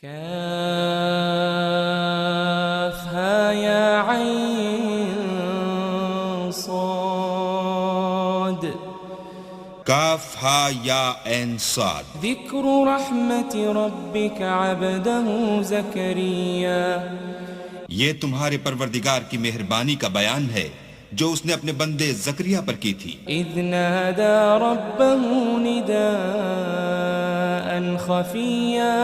كافها يا عين صاد کاف ہا یا عین صاد. ذكر رحمة ربك عبده زكريا یہ تمہارے پروردگار کی مہربانی کا بیان ہے جو اس نے اپنے بندے زکریہ پر کی تھی. إذ نادى ربه نداء خفيا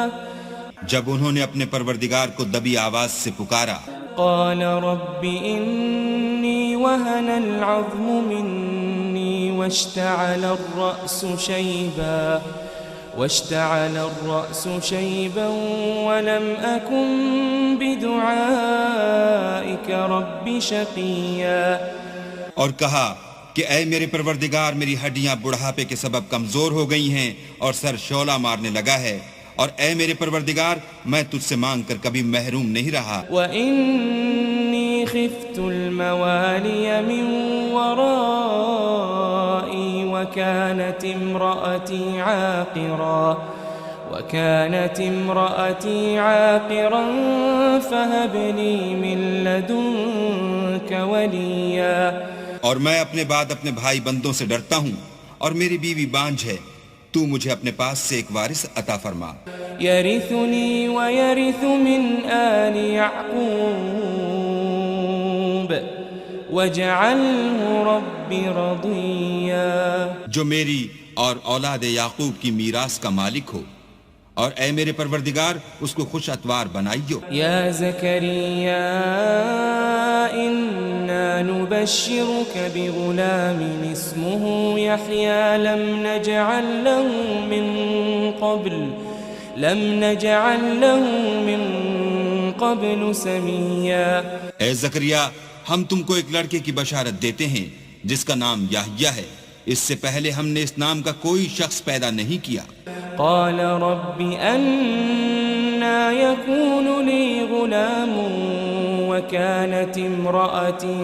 جب انہوں نے اپنے پروردگار کو دبی آواز سے پکارا. قال رب إني وهن العظم مني واشتعل الرأس شيبا ولم أكن بدعائك رب شقيا. اور کہا کہ اے میرے پروردگار میری ہڈیاں بڑھاپے کے سبب کمزور ہو گئی ہیں اور سر شعلہ مارنے لگا ہے، اور اے میرے پروردگار میں تجھ سے مانگ کر کبھی محروم نہیں رہا. وَإِنِّي خِفْتُ الْمَوَالِيَ مِنْ وَرَائِي وَكَانَتِ امْرَأَتِي عَاقِرًا فَهَبْ لِي مِنْ لَدُنْكَ وَلِيًّا. اور میں اپنے بعد اپنے بھائی بندوں سے ڈرتا ہوں اور میری بیوی بانجھ ہے، تو مجھے اپنے پاس سے ایک وارث عطا فرما. يَرِثُنِي وَيَرِثُ مِنْ آلِ يَعْقُوبَ وَاجْعَلْهُ رَبِّ رَضِيًّا. جو میری اور اولاد یعقوب کی میراث کا مالک ہو، اور اے میرے پروردگار اس کو خوش اتوار بنائیو. يا زكريا إنا نبشرك بغلام اسمه يحيى لم نجعل له من قبل سميا. اے زکریا ہم تم کو ایک لڑکے کی بشارت دیتے ہیں جس کا نام یحییٰ ہے، اس سے پہلے ہم نے اس نام کا کوئی شخص پیدا نہیں کیا. قال رب أنا يكون لي غلام وكانت امرأتي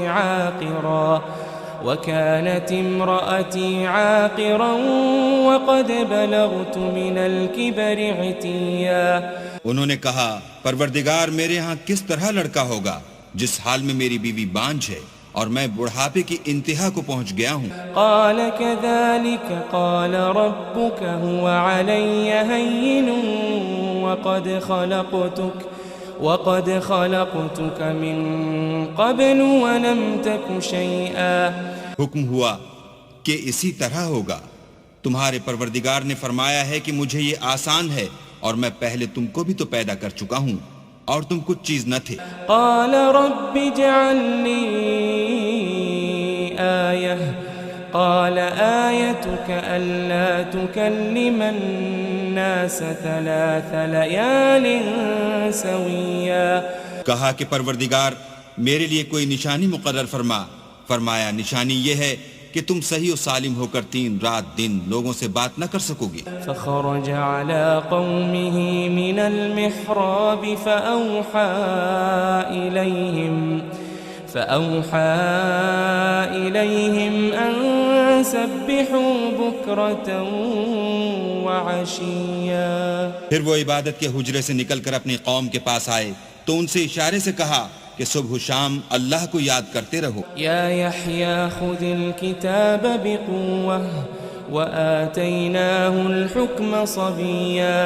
عاقرا وقد بلغت من الكبر عتيا. انہوں نے کہا پروردگار میرے ہاں کس طرح لڑکا ہوگا جس حال میں میری بیوی بانجھ ہے اور میں بڑھاپے کی انتہا کو پہنچ گیا ہوں. قال كذلك قال ربك هو علي هين وقد خلقتك من قبل ولم تك شيئا. حکم ہوا کہ اسی طرح ہوگا. تمہارے پروردگار نے فرمایا ہے کہ مجھے یہ آسان ہے اور میں پہلے تم کو بھی تو پیدا کر چکا ہوں اور تم کچھ چیز نہ تھے. قال رب اجعل لي آية قال آيتك ألا تكلم الناس 3 ليال سويا. کہا کہ پروردگار میرے لیے کوئی نشانی مقرر فرما. فرمایا نشانی یہ ہے کہ تم صحیح و سالم ہو کر 3 رات دن لوگوں سے بات نہ کر سکو گے. فخرج على قومه من المحراب فأوحى إليهم أن سبحوا بكرة وعشيا. پھر وہ عبادت کے حجرے سے نکل کر اپنی قوم کے پاس آئے تو ان سے اشارے سے کہا کہ صبح و شام اللہ کو یاد کرتے رہو. یا یحییٰ خذ الکتاب بقوة وآتیناہ الحکم صبیا.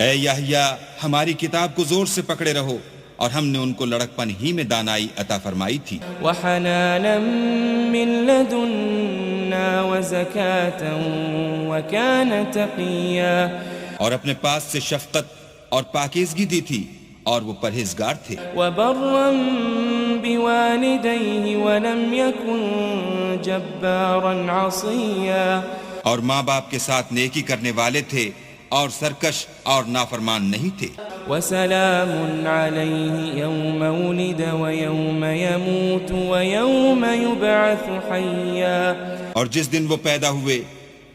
اے یحییٰ ہماری کتاب کو زور سے پکڑے رہو اور ہم نے ان کو لڑکپن ہی میں دانائی عطا فرمائی تھی. وحنانا من لدنا وزکاة وکان تقیا. اور اپنے پاس سے شفقت اور پاکیزگی دی تھی اور وہ پرہیزگار تھے. وبرا بوالديه ولم يكن جبارا عصيا. اور ماں باپ کے ساتھ نیکی کرنے والے تھے اور سرکش اور نافرمان نہیں تھے. وسلام عليه يوم ولد ويوم يموت ويوم يبعث حيا. اور جس دن وہ پیدا ہوئے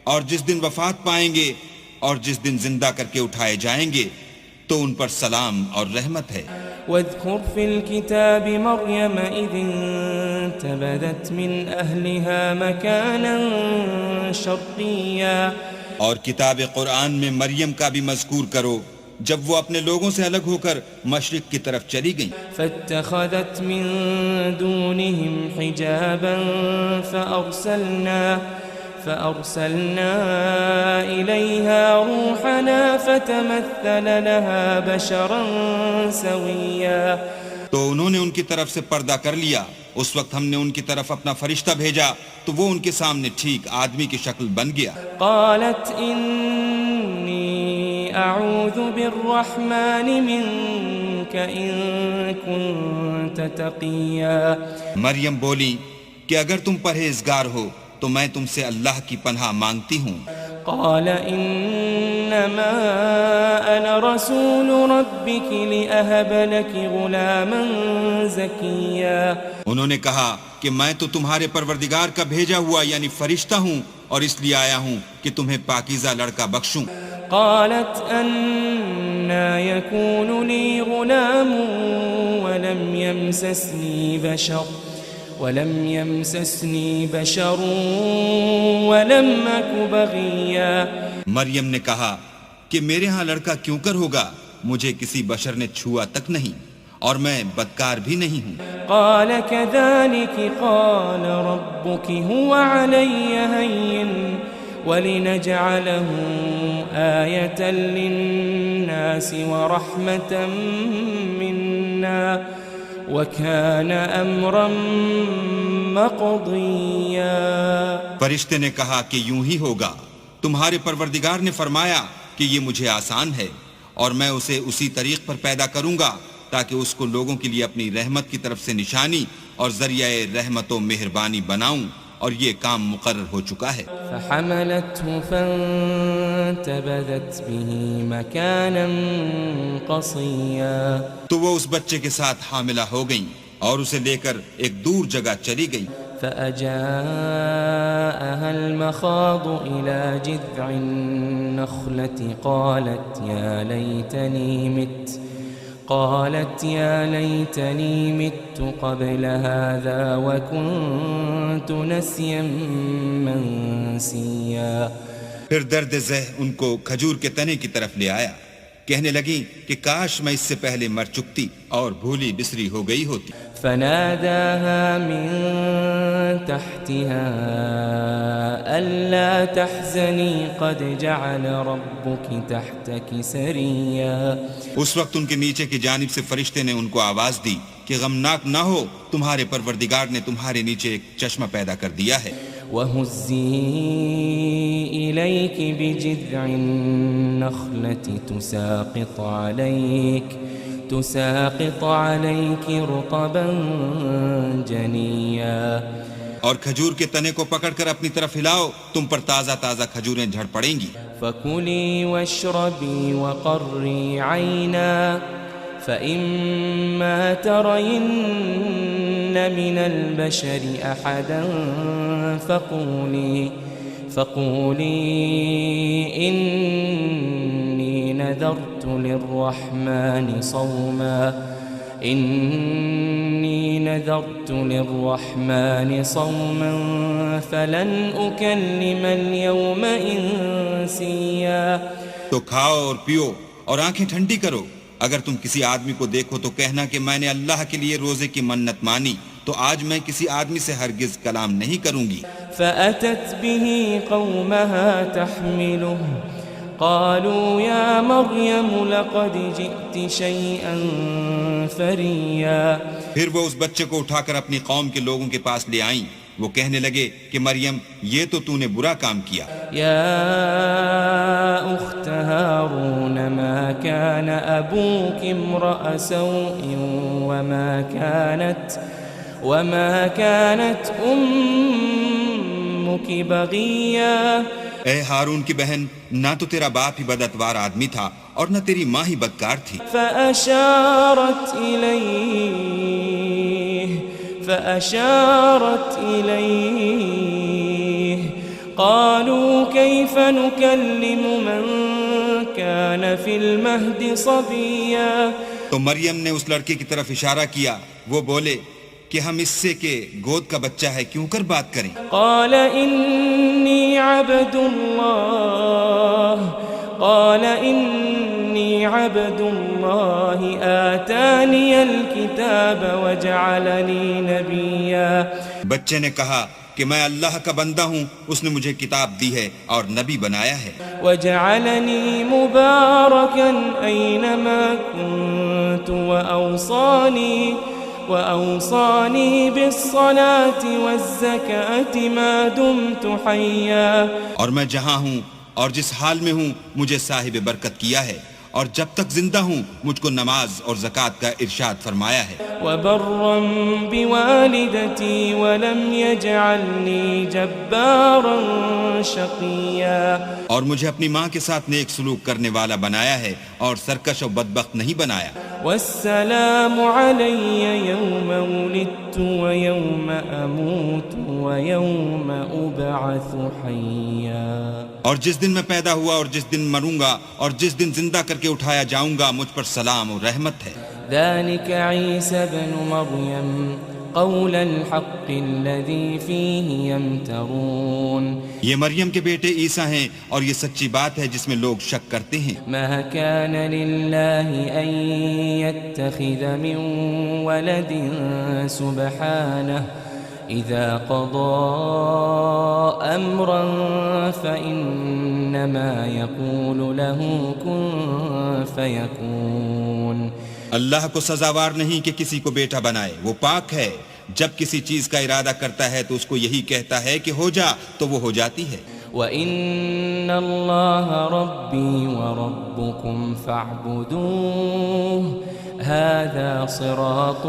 اور جس دن وفات پائیں گے اور جس دن زندہ کر کے اٹھائے جائیں گے تو ان پر سلام اور رحمت ہے. واذكر في الكتاب مريم إذ انتبذت من أهلها مكانا شرقيا. اور کتاب قرآن میں مریم کا بھی مذکور کرو جب وہ اپنے لوگوں سے الگ ہو کر مشرق کی طرف چلی گئیں فاتخذت من دونهم حجابا فأرسلنا إليها روحنا فتمثل لها بشرا سويا تو انہوں نے ان کی طرف سے پردہ کر لیا. اس وقت ہم نے ان کی طرف اپنا فرشتہ بھیجا تو وہ ان کے سامنے ٹھیک آدمی کی شکل بن گیا. قالت إني أعوذ بالرحمن منك إن كنت تقيا. مریم بولی کہ اگر تم پرہیزگار ہو تو میں تم سے اللہ کی پناہ مانگتی ہوں. قال إنما أنا رسول ربك لأهب لك غلاما زكيا. انہوں نے کہا کہ میں تو تمہارے پروردگار کا بھیجا ہوا یعنی فرشتہ ہوں اور اس لیے آیا ہوں کہ تمہیں پاکیزہ لڑکا بخشوں. قالت أنا يكون لي غلام ولم يمسسني بشر ولم أك بغيا. مریم نے کہا کہ میرے ہاں لڑکا کیوں کر ہوگا، مجھے کسی بشر نے چھوا تک نہیں اور میں بدکار بھی نہیں ہوں. قال كذلك قال ربك هو علي هين ولنجعله آية للناس ورحمة منا وَكَانَ أَمْرًا مَقْضِيًّا. فرشتے نے کہا کہ یوں ہی ہوگا، تمہارے پروردگار نے فرمایا کہ یہ مجھے آسان ہے اور میں اسے اسی طریق پر پیدا کروں گا تاکہ اس کو لوگوں کے لیے اپنی رحمت کی طرف سے نشانی اور ذریعہ رحمت و مہربانی بناؤں، اور یہ کام مقرر ہو چکا ہے. فحملته فانتبذت به مكانا قصيا. تو وہ اس بچے کے ساتھ حاملہ ہو گئیں اور اسے لے کر ایک دور جگہ چلی گئی. فأجاءها المخاض إلى جذع النخلة قالت يا ليتني مت قبل هذا وكنت نسيا منسيا. پھر درد ذہ ان کو کھجور کے تنے کی طرف لے آیا، کہنے لگی کہ کاش میں اس سے پہلے مر چکتی اور بھولی بسری ہو گئی ہوتی. فناداها من تحتها ألا تحزني قد جعل ربك تحتك سريا. اس وقت ان کے نیچے کی جانب سے فرشتے نے ان کو آواز دی کہ غمناک نہ ہو، تمہارے پروردگار نے تمہارے نیچے ایک چشمہ پیدا کر دیا ہے. وَهُزِّي إِلَيْكِ بِجِذْعِ النَّخْلَةِ تُسَاقِطْ عَلَيْكِ رُطَبًا جَنِيًّا. اور کھجور کے تنے کو پکڑ کر اپنی طرف ہلاؤ، تم پر تازہ تازہ کھجوریں جھڑ پڑیں گی. فَكُلِي وَاشْرَبِي وَقَرِّي عَيْنًا فَإِمَّا تَرَيِنَّ مِنَ الْبَشَرِ أَحَدًا فَقُولِي إِنِّي نَذَرْتُ لِلرَّحْمَنِ صَوْمًا فَلَنْ أُكَلِّمَ الْيَوْمَ إِنسِيًّا. تو کھاؤ اور پیو اور آنکھیں ٹھنڈی کرو. اگر تم کسی آدمی کو دیکھو تو کہنا کہ میں نے اللہ کے لیے روزے کی منت مانی، تو آج میں کسی آدمی سے ہرگز کلام نہیں کروں گی. فأتت به قومها تحمله قالوا يا مريم لقد جئت شيئا فريا. پھر وہ اس بچے کو اٹھا کر اپنی قوم کے لوگوں کے پاس لے آئیں. وہ کہنے لگے کہ مریم یہ تو نے برا کام کیا. يا أخت هارون ما كان أبوك امرأ سوء وما كانت أمك بغيا. اے ہارون کی بہن، نہ تو تیرا باپ ہی بداتوار آدمی تھا اور نہ تیری ماں ہی بدکار تھی. فأشارت إليه قالوا كيف نكلم من كان في المهد صبيا. تو مریم نے اس لڑکے کی طرف اشارہ کیا. وہ بولے کہ ہم اس سے کہ گود کا بچہ ہے کیوں کر بات کریں. قال إني عبد الله آتاني الكتاب وجعلني نبيا. بچے نے کہا کہ میں اللہ کا بندہ ہوں، اس نے مجھے کتاب دی ہے اور نبی بنایا ہے. وجعلني مباركا أينما كنت وأوصاني بالصلاة والزكاة ما دمت حيا. اور میں جہاں ہوں اور جس حال میں ہوں مجھے صاحب برکت کیا ہے، اور جب تک زندہ ہوں مجھ کو نماز اور زکوٰۃ کا ارشاد فرمایا ہے. وبرا بوالدتي ولم يجعلني جبارا شقيا. اور مجھے اپنی ماں کے ساتھ نیک سلوک کرنے والا بنایا ہے اور سرکش و بدبخت نہیں بنایا. والسلام علي يوم ولدت ويوم أموت ويوم أبعث حيا. اور جس دن میں پیدا ہوا اور جس دن مروں گا اور جس دن زندہ کر کے اٹھایا جاؤں گا مجھ پر سلام اور رحمت ہے. ذلك عيسى ابن مريم قول الحق الذي فيه يمترون. یہ مریم کے بیٹے عیسیٰ ہیں اور یہ سچی بات ہے جس میں لوگ شک کرتے ہیں. ما كان لله أن يتخذ من ولد سبحانه إذا قضى أمرا فإنما يقول له كن فيكون. اللہ کو سزاوار نہیں کہ کسی کو بیٹا بنائے، وہ پاک ہے. جب کسی چیز کا ارادہ کرتا ہے تو اس کو یہی کہتا ہے کہ ہو جا تو وہ ہو جاتی ہے. وَإِنَّ اللَّهَ رَبِّي وَرَبُّكُمْ فَاعْبُدُوهُ هَذَا صِرَاطٌ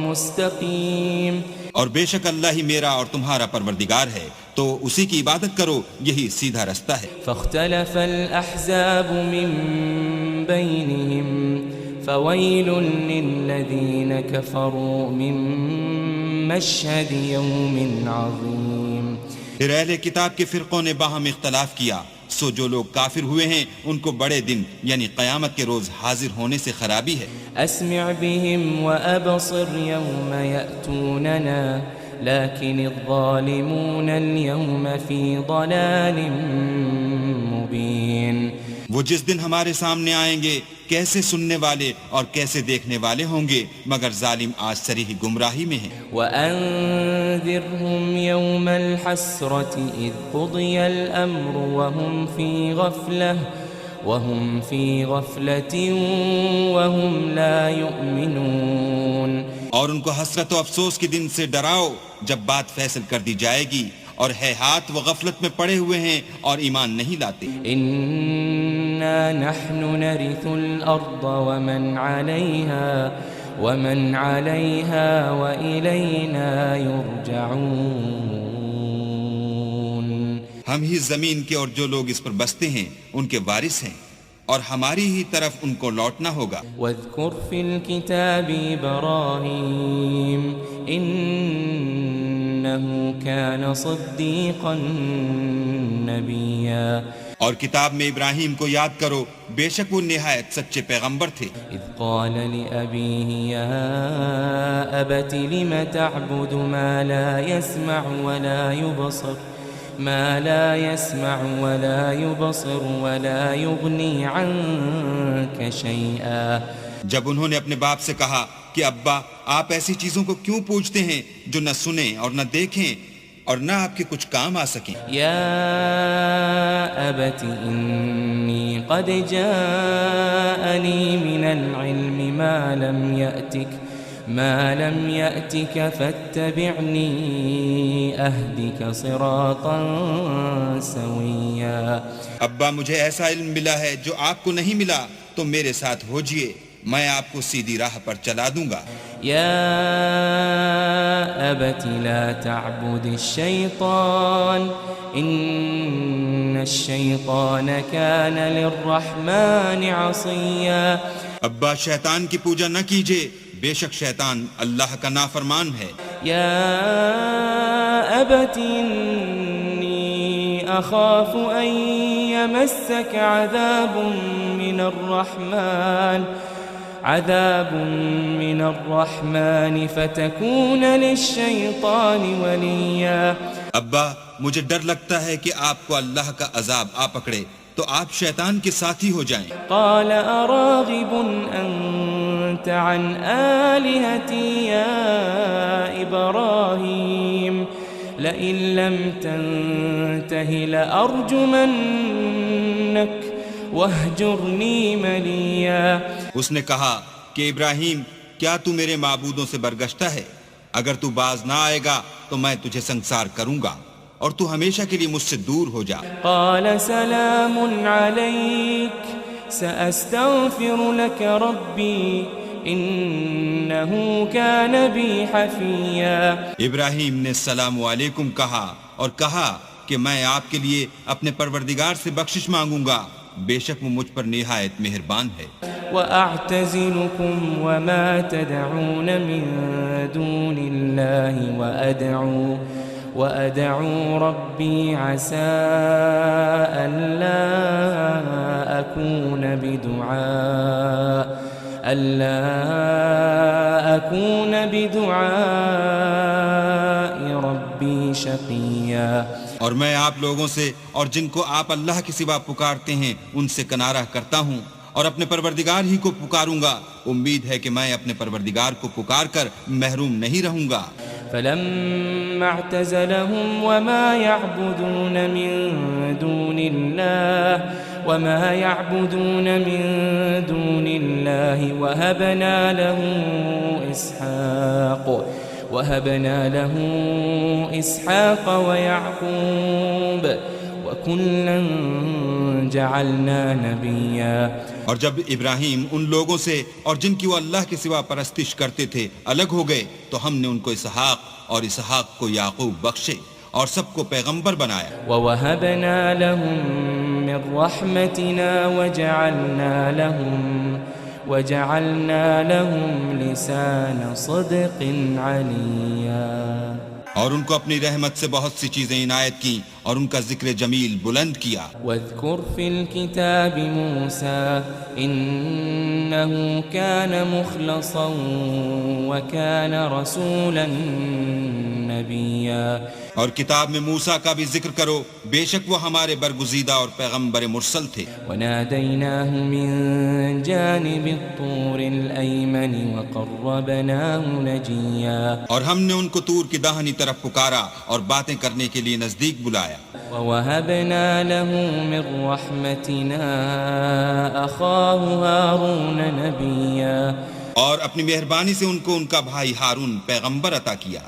مُسْتَقِيمٌ. اور بے شک اللہ ہی میرا اور تمہارا پروردگار ہے، تو اسی کی عبادت کرو، یہی سیدھا رستہ ہے. فاختلف الأحزاب من بينهم فويل للذين كفروا من مشهد يوم عظيم. پھر اہل کتاب کے فرقوں نے باہم اختلاف کیا، سو جو لوگ کافر ہوئے ہیں ان کو بڑے دن یعنی قیامت کے روز حاضر ہونے سے خرابی ہے. اسمع بهم وابصر يوم يأتوننا لكن الظالمون اليوم في ضلال مبين. وہ جس دن ہمارے سامنے آئیں گے کیسے سننے والے اور کیسے دیکھنے والے ہوں گے، مگر ظالم آج صریح گمراہی میں ہیں. وَأَنذِرْهُمْ يَوْمَ الْحَسْرَةِ إِذْ قُضِيَ الْأَمْرُ وَهُمْ فِي غَفْلَةٍ وَهُمْ لَا يُؤْمِنُونَ. اور ان کو حسرت و افسوس کے دن سے ڈراؤ جب بات فیصل کر دی جائے گی، اور ہے ہاتھ وہ غفلت میں پڑے ہوئے ہیں اور ایمان نہیں لاتے. إِنَّا نَحْنُ نَرِثُ الْأَرْضَ وَمَنْ عَلَيْهَا وَإِلَيْنَا يُرْجَعُونَ. ہم ہی زمین کے اور جو لوگ اس پر بستے ہیں ان کے وارث ہیں، اور ہماری ہی طرف ان کو لوٹنا ہوگا. وَاذْكُرْ فِي الْكِتَابِ إِبْرَاهِيمَ إِنَّهُ كَانَ صِدِّيقًا نَبِيًّا. اور کتاب میں ابراہیم کو یاد کرو، بے شک وہ نہایت سچے پیغمبر تھے. اذ قال لأبيه يا أبت لم تعبد ما لا يسمع ولا يبصر ولا يغني عنك شيئا. جب انہوں نے اپنے باپ سے کہا کہ ابا آپ ایسی چیزوں کو کیوں پوچھتے ہیں جو نہ سنیں اور نہ دیکھیں اور نہ آپ کے کچھ کام آ سکیں. یا ابت انی قد جاءنی من العلم ما لم يأتك فاتبعنی اہدک صراطا سویا. ابا مجھے ایسا علم ملا ہے جو آپ کو نہیں ملا، تو میرے ساتھ ہوجئے، میں آپ کو سیدھی راہ پر چلا دوں گا. یا ابت لا تعبد الشیطان ان الشیطان کان للرحمن عصیا. ابا شیطان کی پوجا نہ کیجئے، بے شک شیطان اللہ کا نافرمان ہے. یا ابت انی اخاف ان یمسک عذاب من الرحمن فتكون للشیطان ولیا. ابا مجھے ڈر لگتا ہے کہ آپ کو اللہ کا عذاب آ پکڑے، تو آپ شیطان کے ساتھی ہو جائیں۔ قال أراغب أنت عن آلهتي يا إبراهيم لئن لم تنته لأرجمنك واهجرني مليا۔ اس نے کہا کہ ابراہیم کیا تو میرے معبودوں سے برگشتہ ہے؟ اگر تو باز نہ آئے گا تو میں تجھے سنسار کروں گا اور تو ہمیشہ کے لیے مجھ سے دور ہو جا۔ قال سلام عليك سأستغفر لك ربي إنه كان بي حفيا۔ ابراہیم نے السلام علیکم کہا اور کہا کہ میں آپ کے لیے اپنے پروردگار سے بخشش مانگوں گا، بے شک وہ مجھ پر نہایت مہربان ہے۔ وأعتزلكم وما تدعون من دون الله وأدعو ربي عسى ألا أكون بدعاء ربي شقيا۔ اور میں آپ لوگوں سے اور جن کو آپ اللہ کے سوا پکارتے ہیں ان سے کنارہ کرتا ہوں اور اپنے پروردگار ہی کو پکاروں گا، امید ہے کہ میں اپنے پروردگار کو پکار کر محروم نہیں رہوں گا۔ فلما اعتزلهم وما يعبدون من دون الله وهبنا له إسحاق ويعقوب وكلا جعلنا نبيا۔ اور جب ابراہیم ان لوگوں سے اور جن کی وہ اللہ کے سوا پرستش کرتے تھے الگ ہو گئے تو ہم نے ان کو اسحاق اور اسحاق کو یعقوب بخشے اور سب کو پیغمبر بنایا۔ وَوَهَبْنَا لَهُم مِّن رَّحْمَتِنَا وَجَعَلْنَا لَهُمْ لِسَانَ صِدْقٍ عَلِيًّا۔ اور ان کو اپنی رحمت سے بہت سی چیزیں عنایت کی اور ان کا ذکر جمیل بلند کیا۔ واذكر في الكتاب موسى إنه كان مخلصا وكان رسولا نبيا۔ اور کتاب میں موسیٰ کا بھی ذکر کرو، بے شک وہ ہمارے برگزیدہ اور پیغمبر مرسل تھے۔ وناديناه من جانب الطور الأيمن وقربناه نجيا۔ اور ہم نے ان کو طور کی داہنی طرف پکارا اور باتیں کرنے کے لیے نزدیک بلایا۔ ووهبنا له من رحمتنا أخاه هارون نبيا۔ اور اپنی مہربانی سے ان کو ان کا بھائی ہارون پیغمبر عطا کیا۔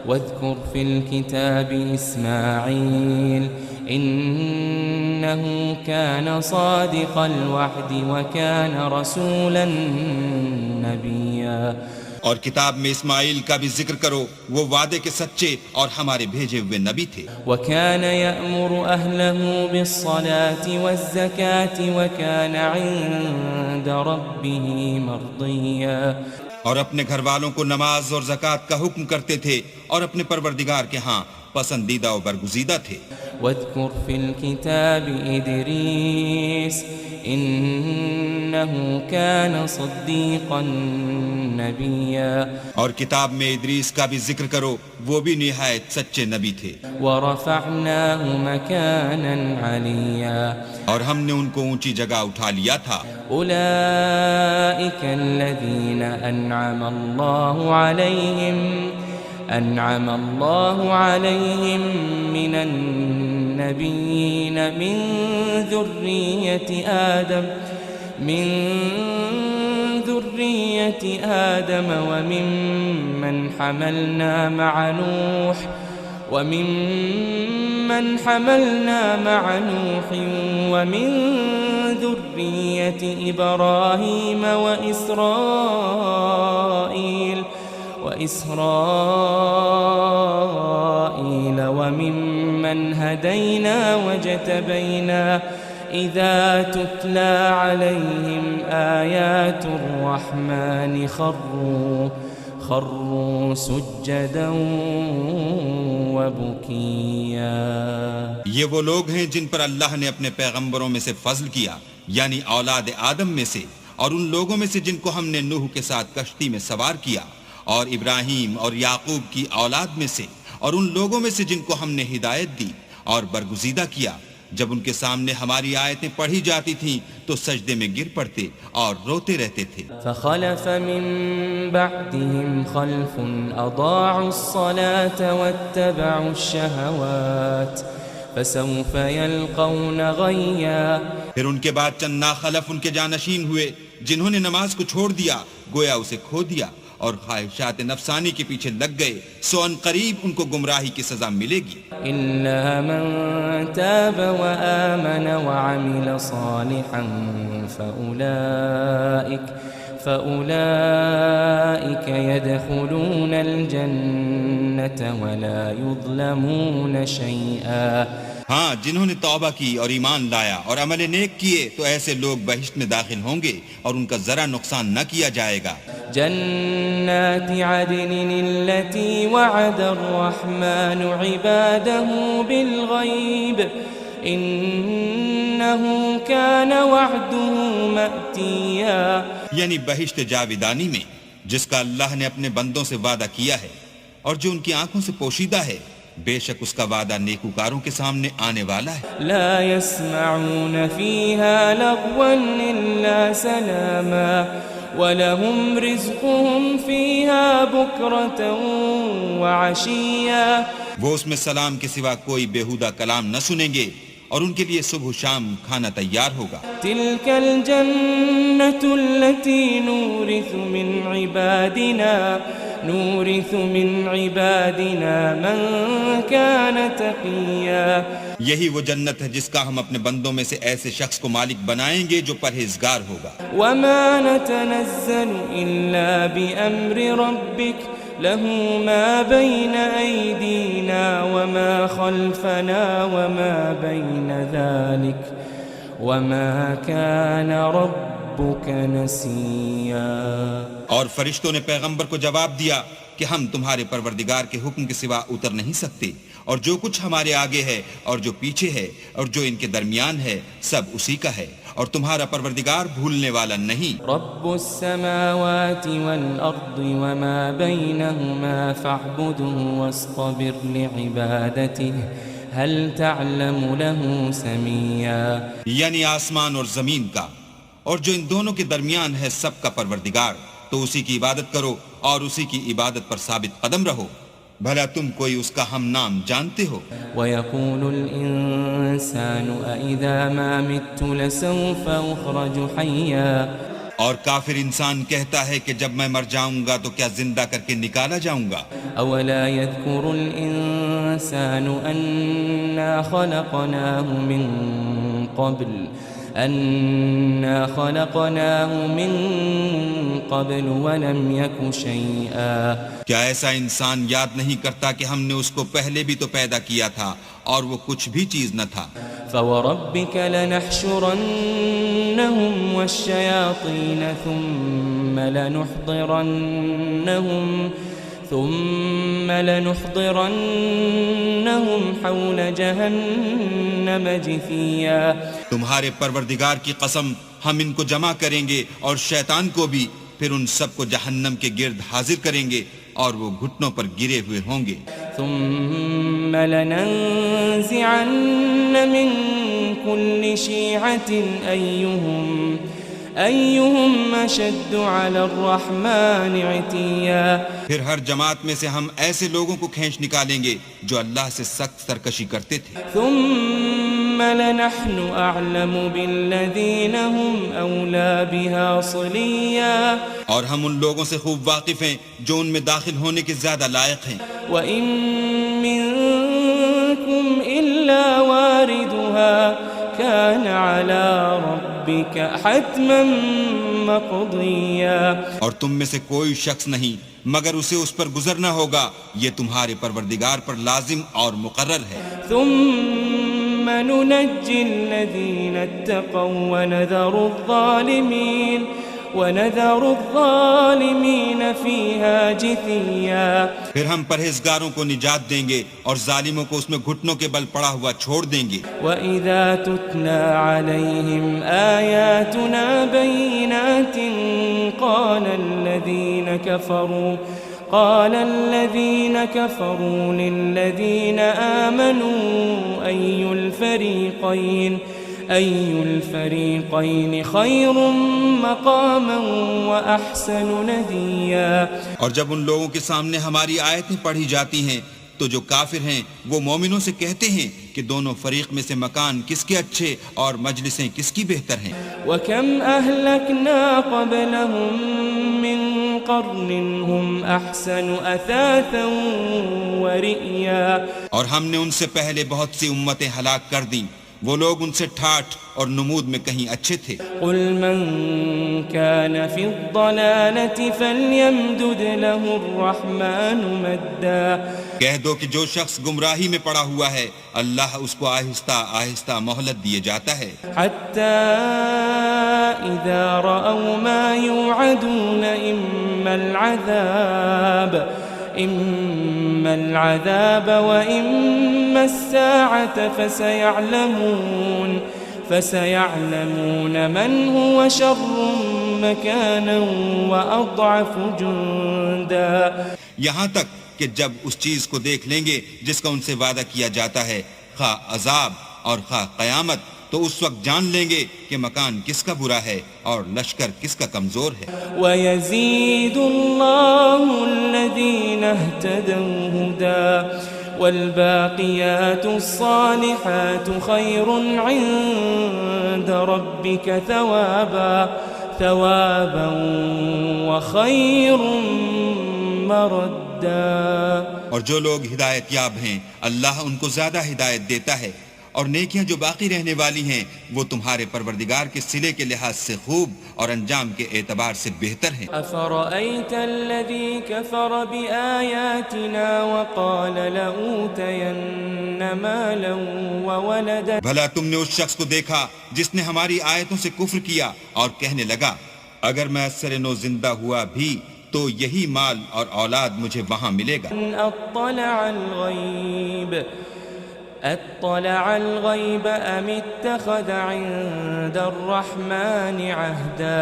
واذكر في الكتاب إسماعيل إنه كان صادق الوعد وكان رسولا نبيا۔ اور کتاب میں اسماعیل کا بھی ذکر کرو، وہ وعدے کے سچے اور ہمارے بھیجے ہوئے نبی تھے۔ وكان يأمر أهله بالصلاة والزكاة وكان عند ربه مرضيا۔ اور اپنے گھر والوں کو نماز اور زکوٰۃ کا حکم کرتے تھے اور اپنے پروردگار کے ہاں پسندیدہ و برگزیدہ تھے۔ واذكر في الكتاب إدريس إنه كان صديقا نبيا۔ اور کتاب میں ادریس کا بھی ذکر کرو، وہ بھی نہایت سچے نبی تھے۔ ورفعناه مكانا عليا۔ اور ہم نے ان کو اونچی جگہ اٹھا لیا تھا۔ أولئك الذين أنعم الله عليهم من النبيين من ذرية آدم وممن حملنا مع نوح ومن ذرية إبراهيم وإسرائيل وممن هدينا واجتبينا إذا تتلى عليهم آيات الرحمن خروا سجدا وبكيا۔ یہ وہ لوگ ہیں جن پر اللہ نے اپنے پیغمبروں میں سے فضل کیا، یعنی اولاد آدم میں سے، اور ان لوگوں میں سے جن کو ہم نے نوح کے ساتھ کشتی میں سوار کیا، اور ابراہیم اور یعقوب کی اولاد میں سے، اور ان لوگوں میں سے جن کو ہم نے ہدایت دی اور برگزیدہ کیا، جب ان کے سامنے ہماری آیتیں پڑھی جاتی تھیں تو سجدے میں گر پڑتے اور روتے رہتے تھے۔ فخلف من بعدهم خلف اضاعوا الصلاة واتبعوا الشهوات فسوف يلقون غيا۔ پھر ان کے بعد چند ناخلف ان کے جانشین ہوئے جنہوں نے نماز کو چھوڑ دیا، گویا اسے کھو دیا اور خواہشات نفسانی کے پیچھے لگ گئے، سو ان قریب ان کو گمراہی کی سزا ملے گی۔ إلا من تاب وآمن وعمل صالحا فأولئك يدخلون الجنة ولا يظلمون شيئا۔ ہاں، جنہوں نے توبہ کی اور ایمان لایا اور عمل نیک کیے تو ایسے لوگ بہشت میں داخل ہوں گے اور ان کا ذرا نقصان نہ کیا جائے گا۔ جنات عدن التي وعد الرحمن عباده بالغيب إنه كان وعده مأتيا۔ یعنی بہشت جاودانی میں جس کا اللہ نے اپنے بندوں سے وعدہ کیا ہے اور جو ان کی آنکھوں سے پوشیدہ ہے، بے شک اس کا وعدہ نیکوکاروں کے سامنے آنے والا ہے۔ لا يسمعون فيها لغوا إلا سلاما وَلَهُمْ رِزْقُهُمْ فِيهَا بُكْرَةً وَعَشِيًّا۔ وہ اس میں سلام کے سوا کوئی بیہودہ کلام نہ سنیں گے اور ان کے لیے صبح و شام کھانا تیار ہوگا۔ تِلْكَ الْجَنَّةُ الَّتِي نُورِثُ مِنْ عِبَادِنَا مَنْ كَانَ تَقِيًّا۔ یہی وہ جنت ہے جس کا ہم اپنے بندوں میں سے ایسے شخص کو مالک بنائیں گے جو پرہیزگار ہوگا۔ وَمَا نَتَنَزَّلُ إِلَّا بِأَمْرِ رَبِّكَ لَهُ مَا بَيْنَ أَيْدِينَا وَمَا خَلْفَنَا وَمَا بَيْنَ ذَلِكَ وَمَا كَانَ رَبُّكَ نَسِيًّا۔ اور فرشتوں نے پیغمبر کو جواب دیا کہ ہم تمہارے پروردگار کے حکم کے سوا اتر نہیں سکتے، اور جو کچھ ہمارے آگے ہے اور جو پیچھے ہے اور جو ان کے درمیان ہے سب اسی کا ہے، اور تمہارا پروردگار بھولنے والا نہیں۔ رب السماوات والأرض وما بينهما فاعبده واصطبر لعبادته هل تعلم له سميا۔ یعنی آسمان اور زمین کا اور جو ان دونوں کے درمیان ہے سب کا پروردگار، تو اسی کی عبادت کرو اور اسی کی عبادت پر ثابت قدم رہو، بھلا تم کوئی اس کا ہم نام جانتے ہو؟ وَيَقُولُ الْإِنسَانُ أَإِذَا مَا مِتُّ لَسَوْفَ أُخْرَجُ حَيًّا۔ اور کافر انسان کہتا ہے کہ جب میں مر جاؤں گا تو کیا زندہ کر کے نکالا جاؤں گا؟ أَوَلَا يَذْكُرُ الْإِنسَانُ أَنَّا خَلَقْنَاهُ مِن قَبْلُ وَلَمْ يَكُ شَيْئًا۔ کیا ایسا انسان یاد نہیں کرتا کہ ہم نے اس کو پہلے بھی تو پیدا کیا تھا اور وہ کچھ بھی چیز نہ تھا؟ فَوَرَبِّكَ لَنَحْشُرَنَّهُمْ وَالشَّيَاطِينَ ثُمَّ لَنُحْضِرَنَّهُمْ حَوْلَ جَهَنَّمَ جِثِيًّا۔ تمہارے پروردگار کی قسم ہم ان کو جمع کریں گے اور شیطان کو بھی، پھر ان سب کو جہنم کے گرد حاضر کریں گے اور وہ گھٹنوں پر گرے ہوئے ہوں گے۔ ثم لننزعن من كل شيعة أيهم أشد على الرحمن عتيا۔ پھر ہر جماعت میں سے ہم ایسے لوگوں کو کھینچ نکالیں گے جو اللہ سے سخت سرکشی کرتے تھے۔ ثم لنحن أعلم بالذين هم أولى بها صليا۔ اور ہم ان لوگوں سے خوب واقف ہیں جو ان میں داخل ہونے کے زیادہ لائق ہیں۔ وَإِن مِّنكُمْ إِلَّا وَارِدُهَا كَانَ عَلَى رَبِّكَ حَتْمًا مَّقْضِيًّا۔ اور تم میں سے کوئی شخص نہیں مگر اسے اس پر گزرنا ہوگا، یہ تمہارے پروردگار پر لازم اور مقرر ہے۔ ثُمَّ نُنَجِّي الَّذِينَ اتَّقَوْا وَنَذَرُ الظَّالِمِينَ فِيهَا جِثِيًّا۔ پھر ہم پرہیزگاروں کو نجات دیں گے اور ظالموں کو اس میں گھٹنوں کے بل پڑا ہوا چھوڑ دیں گے۔ وَإِذَا تُتْلَى عَلَيْهِمْ آيَاتُنَا بَيِّنَاتٍ قَالَ وقال الذين كفروا للذين آمنوا أي الفريقين خير مقاما وأحسن نديا. اور جب ان لوگوں کے سامنے ہماری آیتیں پڑھی جاتی ہیں تو جو کافر ہیں وہ مومنوں سے کہتے ہیں کہ دونوں فریق میں سے مکان کس کے اچھے اور مجلسیں کس کی بہتر ہیں. وَكَمْ أَهْلَكْنَا قَبْلَهُمْ مِنْ قَرْنٍ هُمْ أَحْسَنُ أَثَاثًا وَرِئْيًا. اور ہم نے ان سے پہلے بہت سی امتیں ہلاک کر دیں، وہ لوگ ان سے ٹھاٹھ اور نمود میں کہیں اچھے تھے. قُلْ مَنْ كَانَ فِي الضَّلَالَةِ فَلْيَمْدُدْ لَهُ الرَّحْمَنُ مَدًّا. کہہ دو کہ جو شخص گمراہی میں پڑا ہوا ہے اللہ اس کو آہستہ آہستہ مہلت دیے جاتا ہے. حَتَّى إِذَا رَأَوْا مَا يُوعَدُونَ إِمَّا الْعَذَابَ وَإِمَّا السَّاعَةَ فَسَيَعْلَمُونَ مَنْ هُوَ شَرٌّ مَكَانًا وَأَضْعَفُ جُنْدًا. یہاں تک کہ جب اس چیز کو دیکھ لیں گے جس کا ان سے وعدہ کیا جاتا ہے، خواہ عذاب اور خواہ قیامت، تو اس وقت جان لیں گے کہ مکان کس کا برا ہے اور لشکر کس کا کمزور ہے. وَيَزِيدُ اللَّهُ الَّذِينَ اهْتَدَوْا هُدًى وَالْبَاقِيَاتُ الصَّالِحَاتُ خَيْرٌ عِندَ رَبِّكَ ثَوَابًا وَخَيْرٌ مَرَدًّا. اور جو لوگ ہدایت یاب ہیں اللہ ان کو زیادہ ہدایت دیتا ہے، اور نیکیاں جو باقی رہنے والی ہیں وہ تمہارے پروردگار کے صلے کے لحاظ سے خوب اور انجام کے اعتبار سے بہتر ہیں. أَفَرَأَيْتَ الَّذِي كَفَرَ بِآيَاتِنَا وَقَالَ لَأُوتَيَنَّ مَالًا وَوَلَدًا. بھلا تم نے اس شخص کو دیکھا جس نے ہماری آیتوں سے کفر کیا اور کہنے لگا اگر میں اثر نو زندہ ہوا بھی تو یہی مال اور اولاد مجھے وہاں ملے گا. اطلع الغیب ام اتخذ عند الرحمن عہدا.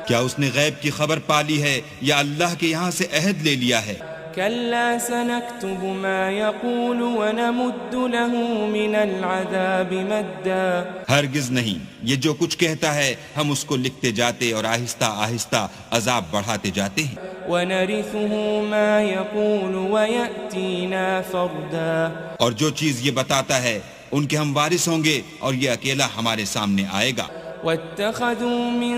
کیا اس نے غیب کی خبر پالی ہے یا اللہ کے یہاں سے عہد لے لیا ہے؟ كلا سنكتب ما يقول ونمد له من العذاب مدا. ہرگز نہیں، یہ جو کچھ کہتا ہے ہم اس کو لکھتے جاتے اور آہستہ آہستہ عذاب بڑھاتے جاتے ہیں. ونرثه ما يقول ويأتينا فردا. اور جو چیز یہ بتاتا ہے ان کے ہم وارث ہوں گے اور یہ اکیلا ہمارے سامنے آئے گا. واتخذوا من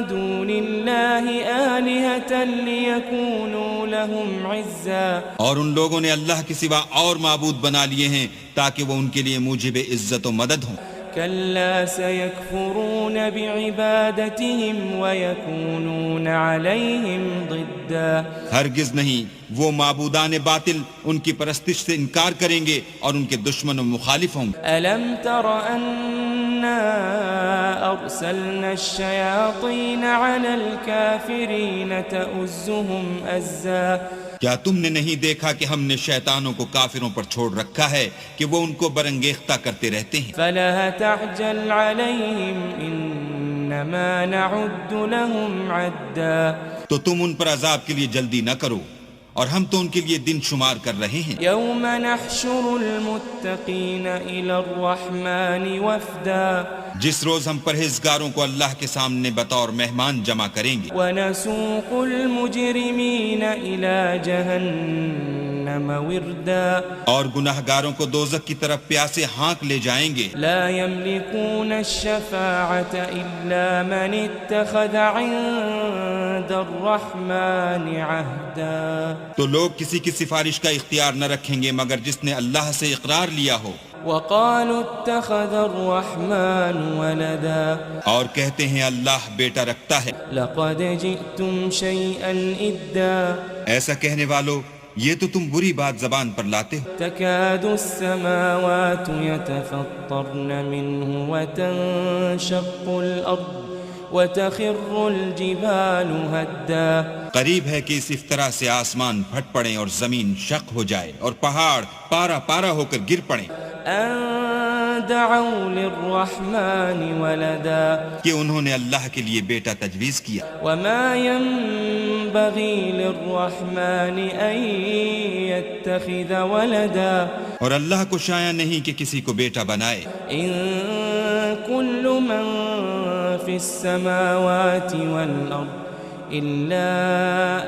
دون الله آلهة ليكونوا لهم عزا. اور ان لوگوں نے اللہ کے سوا اور معبود بنا لیے ہیں تاکہ وہ ان کے لیے موجب عزت و مدد ہوں. كلا سيكفرون بعبادتهم ويكونون عليهم ضدا. ہرگز نہیں، وہ معبودان باطل ان کی پرستش سے انکار کریں گے اور ان کے دشمن و مخالف ہوں گے. ألم تر أنا أرسلنا الشياطين على الكافرين تؤزهم أزا. کیا تم نے نہیں دیکھا کہ ہم نے شیطانوں کو کافروں پر چھوڑ رکھا ہے کہ وہ ان کو برنگیختہ کرتے رہتے ہیں. فلا تعجل عليهم إنما نعد لهم عدا. تو تم ان پر عذاب کے لیے جلدی نہ کرو اور ہم تو ان کے لیے دن شمار کر رہے ہیں. يوم نحشر المتقين إلى الرحمن وفدا. جس روز ہم پرہیزگاروں کو اللہ کے سامنے بطور مہمان جمع کریں گے. ونسوق المجرمين إلى جهنم وردا. اور گناہگاروں کو دوزخ کی طرف پیاسے ہانک لے جائیں گے. لا يملكون الشفاعة إلا من اتخذ عند الرحمن عهدا. تو لوگ کسی کی سفارش کا اختیار نہ رکھیں گے مگر جس نے اللہ سے اقرار لیا ہو. وقالوا اتخذ الرحمن ولدا. اور کہتے ہیں اللہ بیٹا رکھتا ہے. لقد جئتم شيئا إدا. ایسا کہنے والو یہ تو تم بری بات زبان پر لاتے ہو. تكاد السماوات يتفطرن منه وتنشق الأرض وتخر الجبال هدا. قریب ہے کہ اس افطرا سے آسمان پھٹ پڑیں اور زمین شق ہو جائے اور پہاڑ پارا پارا ہو کر گر پڑیں. أن دعوا للرحمن ولدا کہ انہوں نے اللہ کے لیے بیٹا تجویز کیا، وما ينبغي للرحمن أن يتخذ ولدا اور اللہ کو شایع نہیں کہ کسی کو بیٹا بنائے۔ إن كل من في السماوات والأرض إلا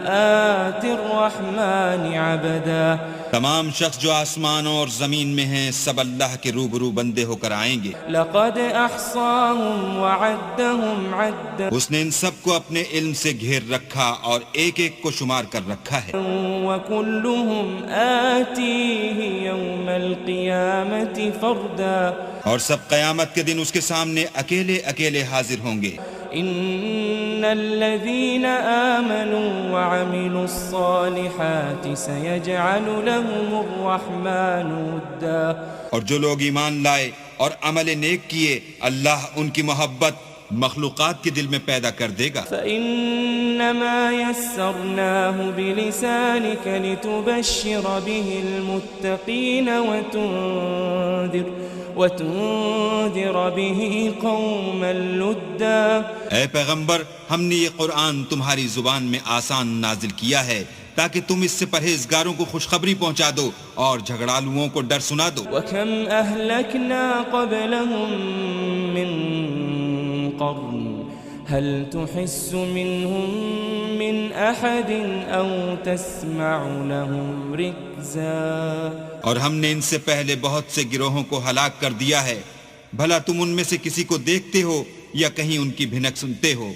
آتي الرحمن عبدا تمام شخص جو آسمانوں اور زمین میں ہیں سب اللہ کے روبرو بندے ہو کر آئیں گے۔ لقد أحصاهم وعدهم عدا اس نے ان سب کو اپنے علم سے گھیر رکھا اور ایک ایک کو شمار کر رکھا ہے، وكلهم آتيه يوم القيامة فردا اور سب قیامت کے دن اس کے سامنے اکیلے اکیلے حاضر ہوں گے۔ إن الذين آمنوا وعملوا الصالحات سيجعل لهم الرحمن ودا اور جو لوگ ایمان لائے اور عمل نیک کیے اللہ ان کی محبت مخلوقات کے دل میں پیدا کر دے گا۔ فإنما يسرناه بلسانك لتبشر به المتقين وتنذر به قوما لدا اے پیغمبر ہم نے یہ قرآن تمہاری زبان میں آسان نازل کیا ہے تاکہ تم اس سے پرہیزگاروں کو خوشخبری پہنچا دو اور جھگڑالوؤں کو ڈر سنا دو۔ وكم أهلكنا قبلهم من قرن هل تحس منهم من أحد أو تسمع لهم ركزا اور ہم نے ان سے پہلے بہت سے گروہوں کو ہلاک کر دیا ہے، بھلا تم ان میں سے کسی کو دیکھتے ہو یا کہیں ان کی بھنک سنتے ہو؟